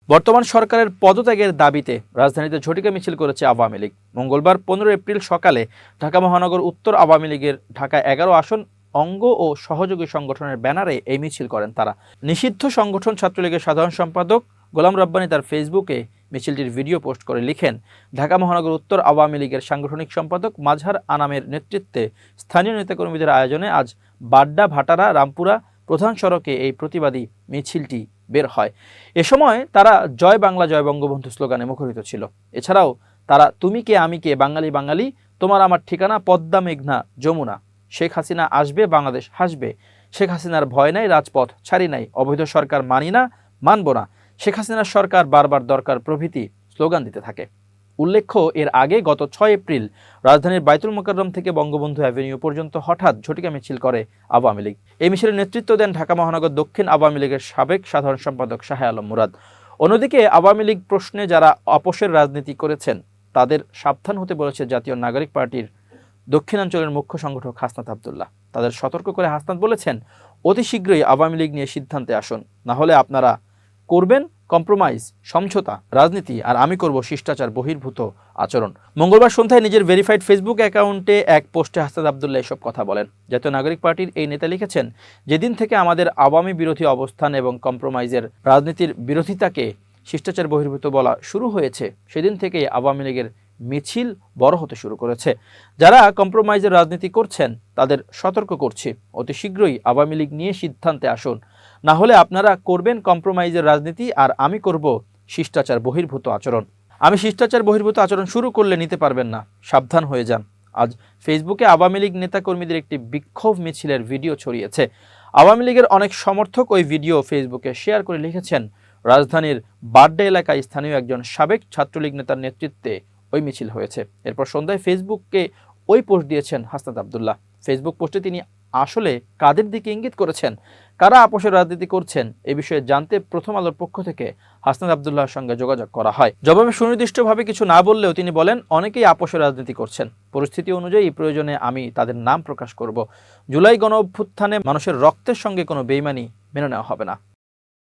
বর্তমান সরকারের পদত্যাগের দাবিতে রাজধানীতে ঝটিকা মিছিল করেছে আওয়ামী লীগ। মঙ্গলবার 15 এপ্রিল সকালে ঢাকা মহানগর উত্তর আওয়ামী লীগের ঢাকা 11 আসন অঙ্গ ও সহযোগী সংগঠনের ব্যানারে এই মিছিল করেন তারা। নিষিদ্ধ সংগঠন ছাত্রলীগের সাধারণ সম্পাদক গোলাম রব্বানী তার ফেসবুকে মিছিলটির ভিডিও পোস্ট করে লিখেন, ঢাকা মহানগর উত্তর আওয়ামী লীগের সাংগঠনিক সম্পাদক মাজহার আনামের নেতৃত্বে স্থানীয় নেতাকর্মীদের আয়োজনে আজ বাড্ডা, ভাটারা, রামপুরা প্রধান সড়কে এই প্রতিবাদী মিছিলটি বের হয়। এ সময় তারা জয় বাংলা জয় বঙ্গবন্ধু স্লোগানে মুখরিত ছিল। এছাড়াও তারা তুমি কে আমি কে, বাঙালি বাঙালি, তোমার আমার ঠিকানা পদ্মা মেঘনা যমুনা, শেখ হাসিনা আসবে বাংলাদেশ হাসবে, শেখ হাসিনার ভয় নাই রাজপথ ছাড়ি নাই, অবৈধ সরকার মানি না মানব না, শেখ হাসিনার সরকার বারবার দরকার প্রভৃতি স্লোগান দিতে থাকে। উল্লেখ্য, এর আগে গত 6 এপ্রিল রাজধানীর বাইতুল মোকাররম থেকে বঙ্গবন্ধু অ্যাভিনিউ পর্যন্ত হঠাৎ ঝটিকা মিছিল করে আওয়ামী লীগ। এই মিছিলের নেতৃত্ব দেন ঢাকা মহানগর দক্ষিণ আওয়ামী লীগের সাবেক সাধারণ সম্পাদক শাহে আলম মুরাদ। অন্যদিকে আওয়ামী লীগ প্রশ্নে যারা আপোষের রাজনীতি করেছেন তাদের সাবধান হতে বলেছে জাতীয় নাগরিক পার্টির দক্ষিণাঞ্চলের মুখ্য সংগঠক হাসনাত আবদুল্লাহ। তাদের সতর্ক করে হাসনাত বলেছেন, অতি শীঘ্রই আওয়ামী লীগ নিয়ে সিদ্ধান্তে আসুন, না হলে আপনারা করবেন কম্প্রোমাইজ, সমঝোতা রাজনীতি, আর আমি করব শিষ্টাচার বহির্ভূত আচরণ। মঙ্গলবার সন্ধ্যায় নিজের ভেরিফাইড ফেসবুক অ্যাকাউন্টে এক পোস্টে হাসনাত আবদুল্লাহ এসব কথা বলেন। জাতীয় নাগরিক পার্টির এই নেতা লিখেছেন, যেদিন থেকে আমাদের আওয়ামী বিরোধী অবস্থান এবং কম্প্রোমাইজের রাজনীতির বিরোধিতাকে শিষ্টাচার বহির্ভূত বলা শুরু হয়েছে, সেদিন থেকেই আওয়ামী লীগের মিছিল বড় হতে শুরু করেছে। যারা কম্প্রোমাইজের রাজনীতি করছেন তাদের সতর্ক করছি, অতি শীঘ্রই আওয়ামী লীগ নিয়ে সিদ্ধান্তে আসুন, না হলে আপনারা করবেন কম্প্রোমাইজের রাজনীতি আর আমি করব শিষ্টাচার বহির্ভূত আচরণ। আমি শিষ্টাচার বহির্ভূত আচরণ শুরু করলে নিতে পারবেন না, সাবধান হয়ে যান। আজ ফেসবুকে আওয়ামী লীগ নেতাকর্মীদের একটি বিক্ষোভ মিছিলের ভিডিও ছড়িয়েছে। আওয়ামী লীগের অনেক সমর্থক ওই ভিডিও ফেসবুকে শেয়ার করে লিখেছেন, রাজধানীর বাড্ডা এলাকায় স্থানীয় একজন সাবেক ছাত্রলীগ নেতার নেতৃত্বে ওই মিছিল হয়েছে। এরপর সন্ধ্যায় ফেসবুকে ওই পোস্ট দিয়েছেন হাসনাত আবদুল্লাহ। ফেসবুক পোস্টে তিনি আসলে কাদের দিকে ইঙ্গিত করেছেন, কারা আপোষের রাজনীতি করছেন, এ বিষয়ে জানতে প্রথম আলোর পক্ষ থেকে হাসনাত আবদুল্লাহর সঙ্গে যোগাযোগ করা হয়। জবাবে সুনির্দিষ্টভাবে কিছু না বললেও তিনি বলেন, অনেকেই আপোষের রাজনীতি করছেন, পরিস্থিতি অনুযায়ী প্রয়োজনে আমি তাদের নাম প্রকাশ করব। জুলাই গণ অভ্যুত্থানে মানুষের রক্তের সঙ্গে কোনো বেইমানি মেনে নেওয়া হবে না।